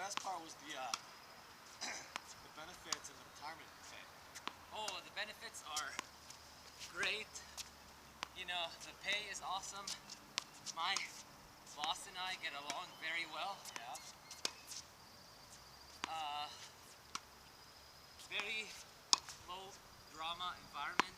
best part was the the benefits and the retirement pay. Oh, the benefits are great. You know, the pay is awesome. My boss and I get along very well. Yeah. Very low drama environment.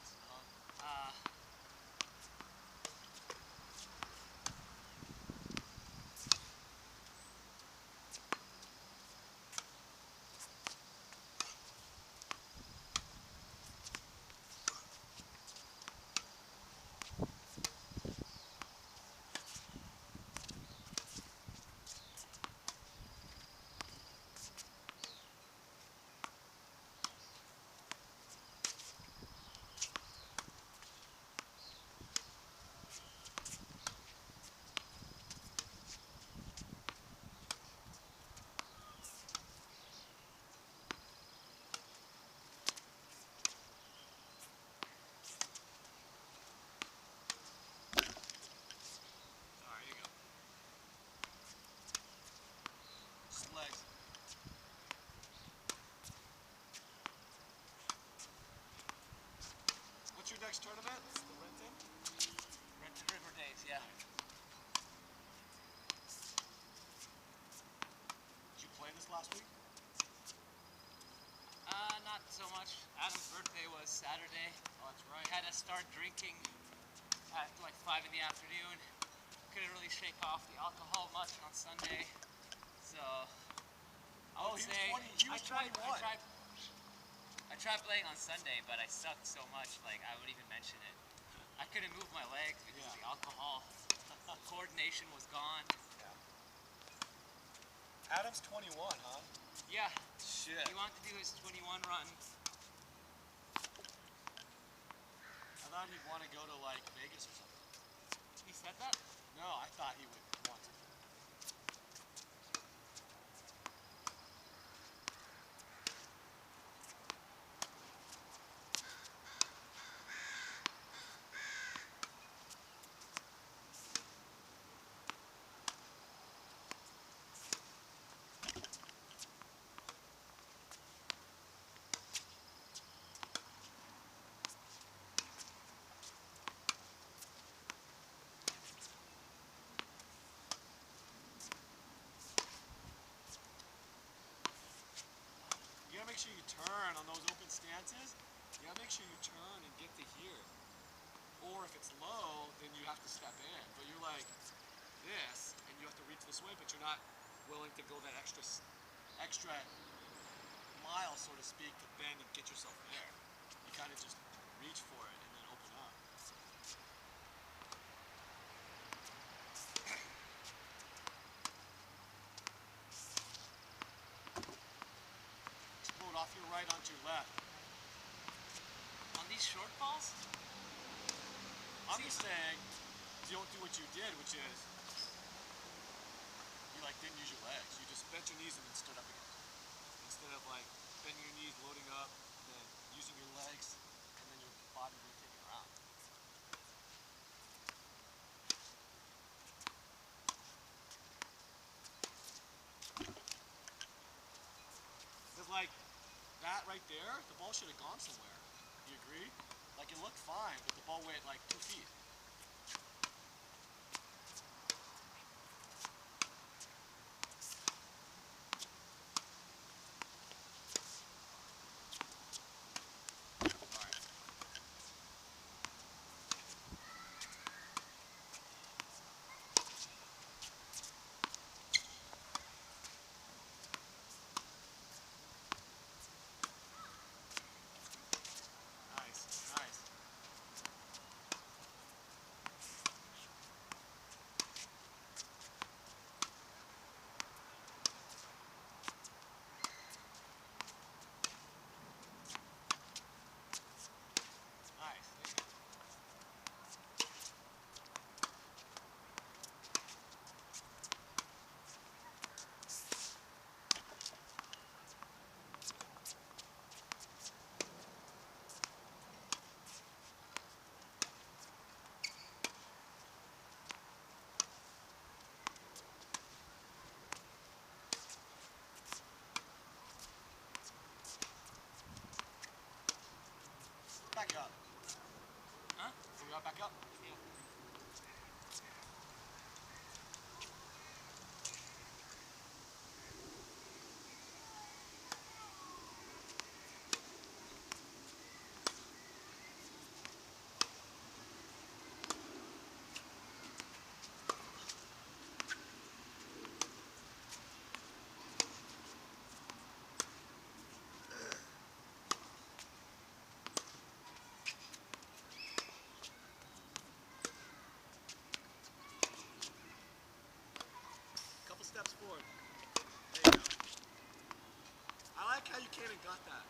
Alright, here you go. Just legs. What's your next tournament? It's the Renton? Renton River Days, yeah. Did you play this last week? Not so much. Adam's birthday was Saturday. Oh, that's right. Had to start drinking at like 5 in the afternoon. Couldn't really shake off the alcohol much on Sunday. So I would say he was 21. I tried playing on Sunday, but I sucked so much, like I wouldn't even mention it. I couldn't move my legs because of the alcohol. Coordination was gone. Yeah. Adam's 21, huh? Yeah. Shit. He wanted to do his 21 run. I thought he'd want to go to like Vegas or something. He said that? No, I thought he would want to. You gotta make sure you turn on those open stances. You gotta make sure you turn and get to here. Or if it's low, then you have to step in. But you're like this, and you have to reach this way, but you're not willing to go that extra mile, so to speak, to bend and get yourself there. You kind of just reach for it and then open up. Explode off your right onto your left. On these short balls? I'm just saying, you don't do what you did, which is you like didn't use your legs. You just bent your knees and then stood up again. Instead of like bending your knees, loading up, and then using your legs, and then your body rotating around. Because like that right there, the ball should have gone somewhere. You agree? Like it looked fine, but the ball went like 2 feet. Nice, nice. and got that.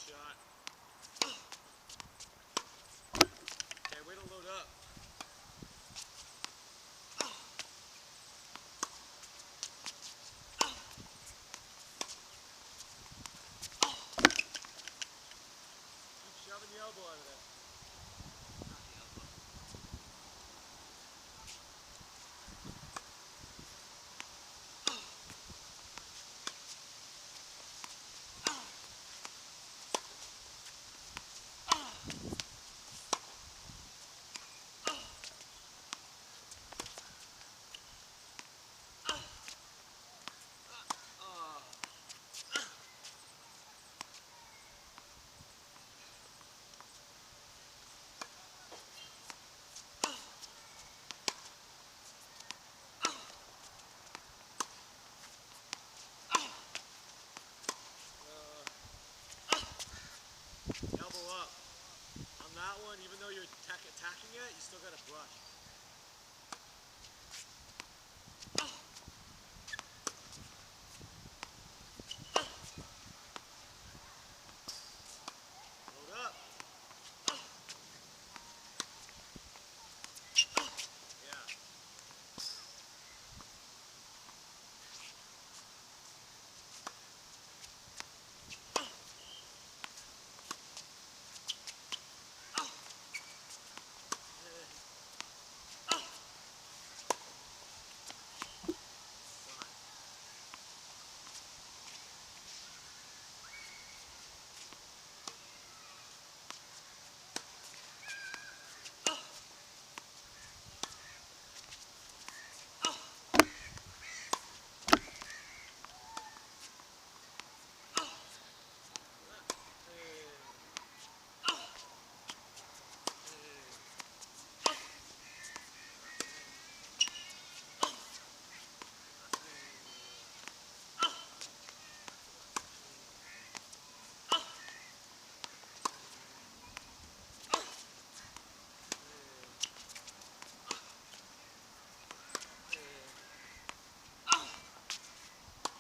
Shot. Okay, way to load up. Keep shoving the elbow out of there. Not the elbow. Elbow up. On that one, even though you're attacking it, you still got to brush. Load up. Yeah.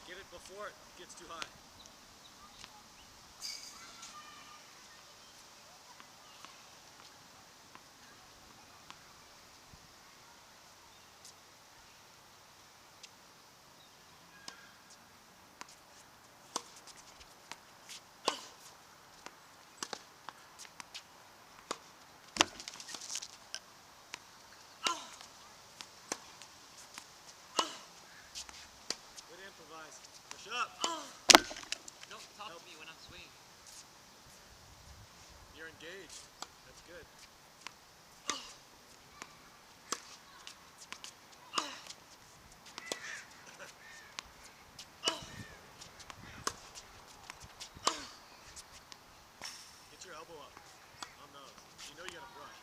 Get it before it gets too high. Good improvise. Push up. Don't talk to me when I'm swinging. You're engaged. That's good. Get your elbow up on those. You know you gotta brush.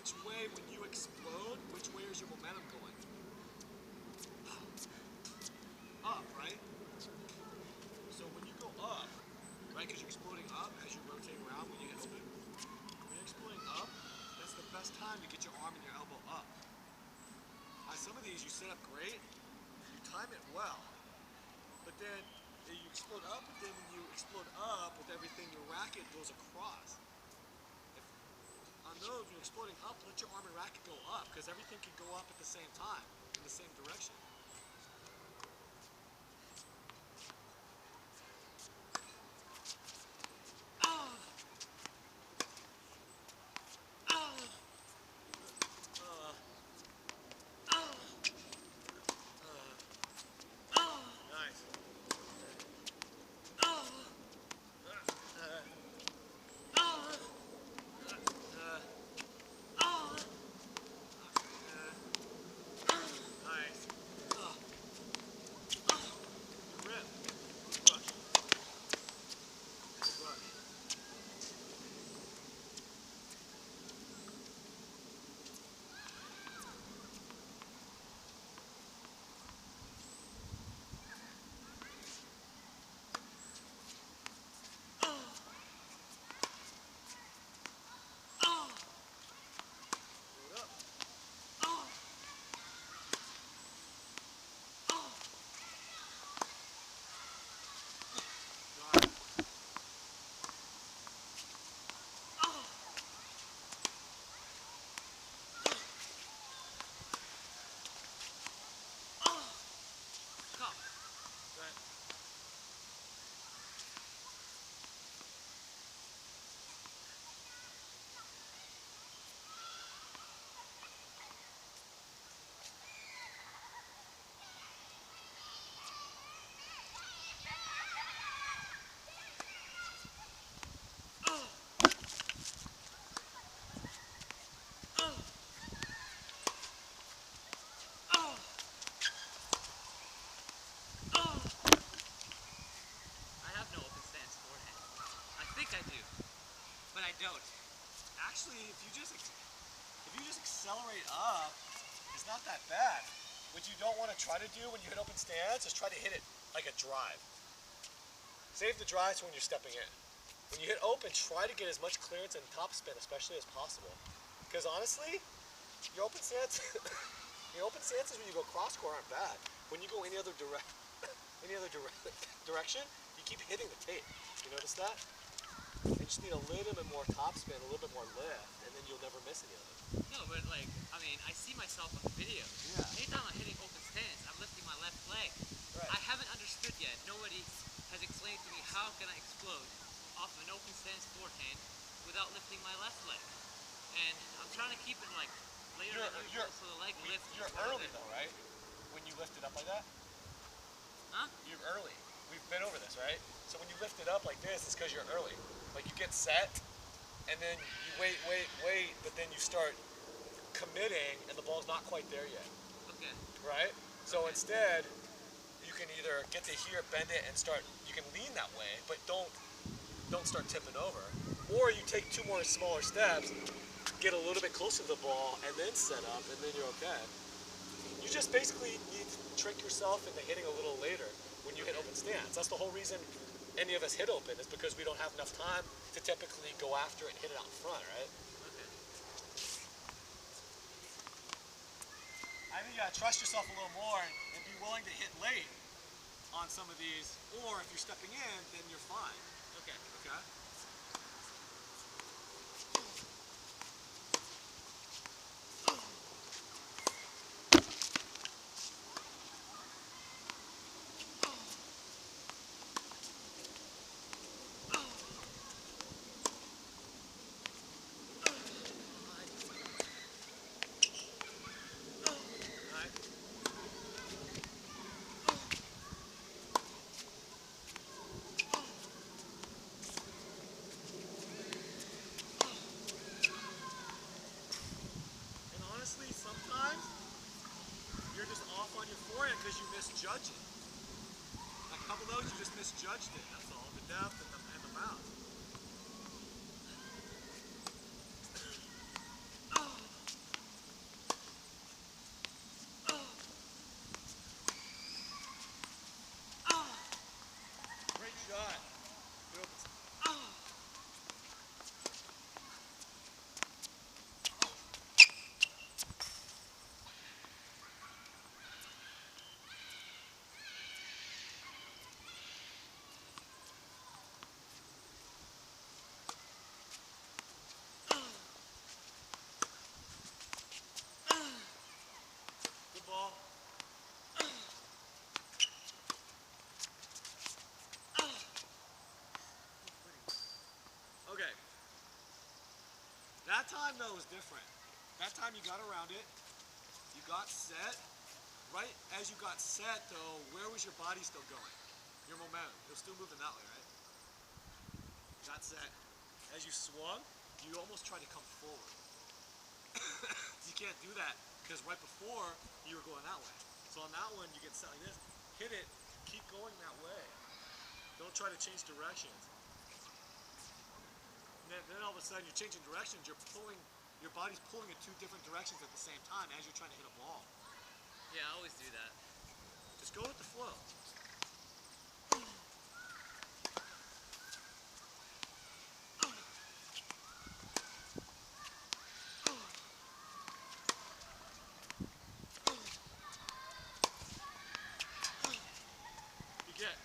which way, when you explode, which way is your momentum going? Up, right? So when you go up, right, because you're exploding up as you rotate around when you hit open. When you're exploding up, that's the best time to get your arm and your elbow up. On some of these, you set up great, you time it well, but then you explode up, but then when you explode up with everything, your racket goes across. On those, when you're exploding up, let your arm and racket go up, because everything can go up at the same time, in the same direction. Nice. Nice. Good rip. Good rush. Good rush. Load up. Got it. Come. Right. I have no open stance forehand. I think I do, but I don't. Actually, if you just accelerate up, it's not that bad. What you don't want to try to do when you hit open stance is try to hit it like a drive. Save the drives when you're stepping in. When you hit open, try to get as much clearance and topspin, especially as possible. Because honestly, your open stance, stances when you go cross court aren't bad. When you go any other direction, you keep hitting the tape. You notice that? You just need a little bit more topspin, a little bit more lift, and then you'll never miss any of it. No, but like, I mean, I see myself on the video. Yeah. Anytime I'm hitting open stance, I'm lifting my left leg. Right. I haven't understood yet. Nobody has explained to me how can I explode off an open stance forehand without lifting my left leg. And I'm trying to keep it like later so the leg lifts. You're early though, right? When you lift it up like that? Huh? You're early. We've been over this, right? So when you lift it up like this, it's because you're early. Like you get set, and then you wait, but then you start committing, and the ball's not quite there yet, Okay. right? So Okay. instead, you can either get to here, bend it, and start. You can lean that way, but don't start tipping over. Or you take two more smaller steps, get a little bit closer to the ball, and then set up, and then you're okay. You just basically need to trick yourself into hitting a little later when you hit open stance. That's the whole reason any of us hit open, is because we don't have enough time to typically go after it and hit it out in front, right? Okay. I think you gotta trust yourself a little more and be willing to hit late on some of these, or if you're stepping in, then you're fine. Okay. Okay? Right? And honestly, sometimes you're just off on your forehand because you misjudge it. A couple of those, you just misjudged it. That's all. The depth and the bounce. though is different. That time you got around it, you got set. Right as you got set though, where was your body still going? Your momentum. It was still moving that way, right? Got set. As you swung, you almost tried to come forward. You can't do that because right before you were going that way. So on that one, you get set like this, hit it, keep going that way. Don't try to change directions. And then all of a sudden you're changing directions, your body's pulling in two different directions at the same time as you're trying to hit a ball. Yeah, I always do that. Just go with the flow. You get.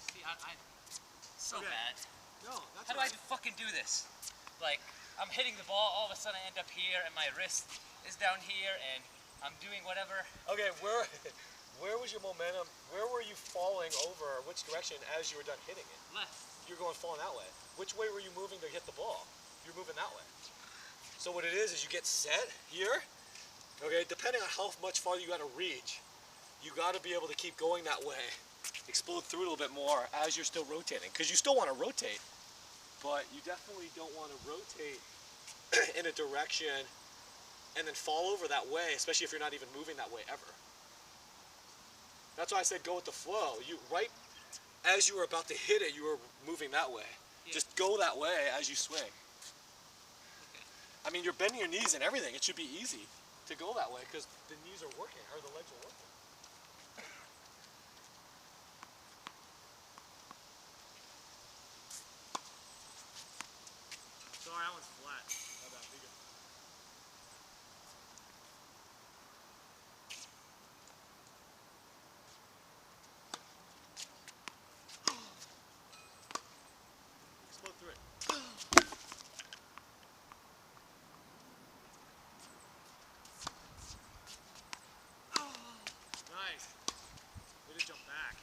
See, I so Okay. bad. No, that's How do I fucking do this? Like, I'm hitting the ball, all of a sudden I end up here, and my wrist is down here, and I'm doing whatever. Okay, where was your momentum? Where were you falling over? Which direction as you were done hitting it? Left. You're going falling that way. Which way were you moving to hit the ball? You're moving that way. So what it is you get set here. Okay, depending on how much farther you got to reach, you got to be able to keep going that way. Explode through a little bit more as you're still rotating, because you still want to rotate, but you definitely don't want to rotate in a direction and then fall over that way, especially if you're not even moving that way ever. That's why I said go with the flow. You right as you were about to hit it, you were moving that way. Yeah. Just go that way as you swing. Okay. I mean, you're bending your knees and everything. It should be easy to go that way because the knees are working, or the legs are working. Sorry, that one's flat. My bad, bigger. Explode through it. Nice. Way to jump back.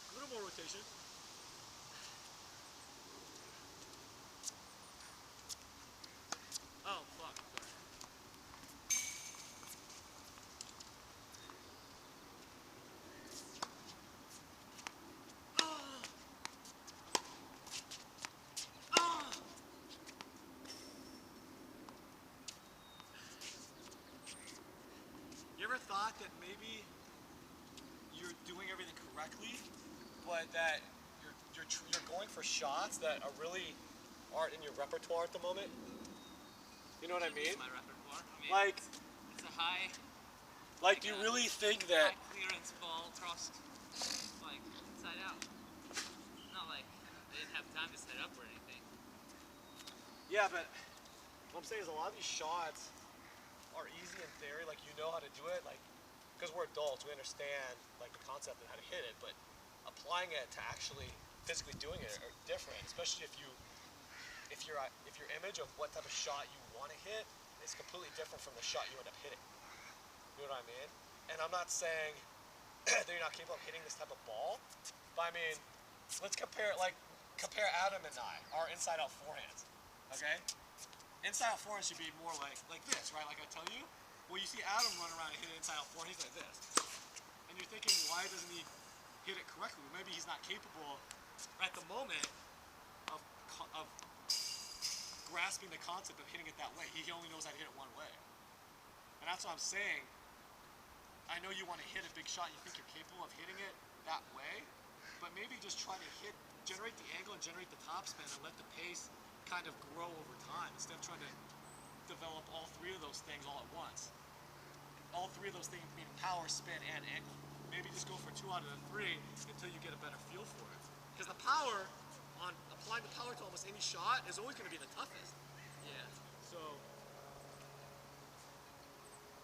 A little more rotation. Oh, fuck. Sorry. You ever thought that maybe you're doing everything correctly, but that you're going for shots that are really aren't in your repertoire at the moment? You know what I mean? My repertoire. I mean, Like, it's a high, do you really think that? high clearance ball thrust, like inside out. Not like I didn't have time to set up or anything. Yeah, but what I'm saying is a lot of these shots are easy in theory, like you know how to do it, like because we're adults, we understand like the concept and how to hit it, but applying it to actually physically doing it are different, especially if your image of what type of shot you want to hit is completely different from the shot you end up hitting. You know what I mean? And I'm not saying that you're not capable of hitting this type of ball, but I mean, let's compare Adam and I, our inside out forehands, okay? Inside out forehand should be more like this, right? Like I tell you, well, you see Adam run around and hit an inside out forehand, he's like this. And you're thinking, why doesn't he hit it correctly? Maybe he's not capable at the moment of grasping the concept of hitting it that way. He only knows how to hit it one way. And that's what I'm saying. I know you want to hit a big shot, you think you're capable of hitting it that way, but maybe just try to generate the angle and generate the topspin and let the pace kind of grow over time instead of trying to develop all three of those things all at once. All three of those things meaning power, spin, and angle. Maybe just go for 2 out of the 3 until you get a better feel for it. Because the power, applying the power to almost any shot is always going to be the toughest. Yeah. So,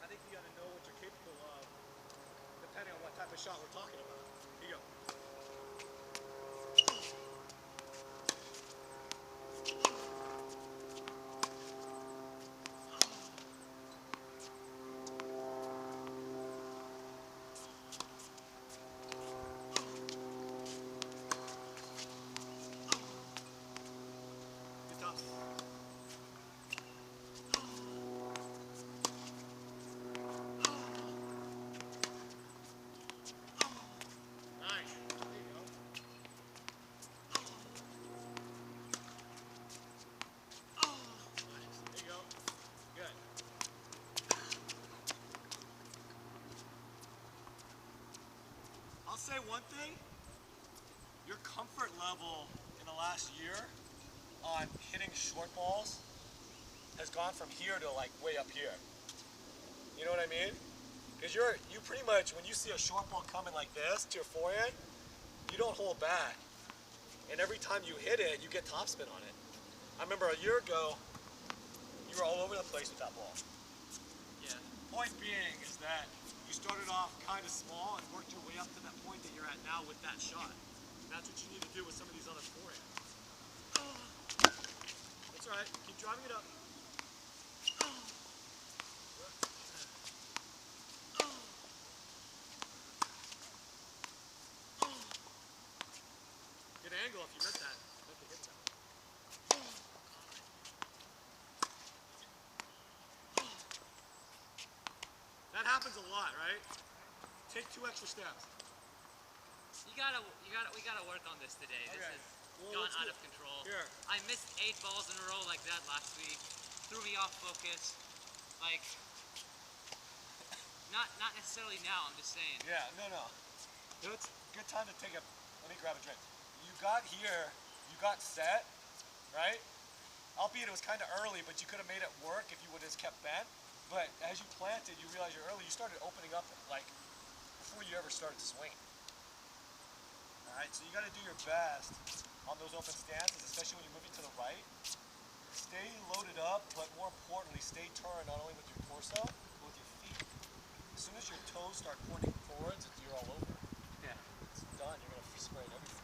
I think you got to know what you're capable of depending on what type of shot we're talking about. Here you go. I'll say one thing, your comfort level in the last year on hitting short balls has gone from here to like way up here. You know what I mean? Because you pretty much, when you see a short ball coming like this to your forehand, you don't hold back. And every time you hit it, you get topspin on it. I remember a year ago, you were all over the place with that ball. Yeah. Point being is that you started off kind of small and worked your way up to that point that you're at now with that shot. That's what you need to do with some of these other forehands. That's all right. Keep driving it up. Good angle if you meant that. Meant to hit that. That happens a lot, right? Take 2 extra steps. We gotta work on this today. This Okay. has gone out of control. Here. I missed 8 balls in a row like that last week. Threw me off focus. Like, not necessarily now, I'm just saying. Yeah, no. It's a good time to take a, let me grab a drink. You got here, you got set, right? Albeit it was kind of early, but you could have made it work if you would have just kept bent. But as you planted, you realized you're early, you started opening up like before you ever started to swing. Alright, so you got to do your best on those open stances, especially when you're moving to the right. Stay loaded up, but more importantly, stay turned not only with your torso, but with your feet. As soon as your toes start pointing forwards, you're all over. Yeah. It's done. You're going to sprain everything.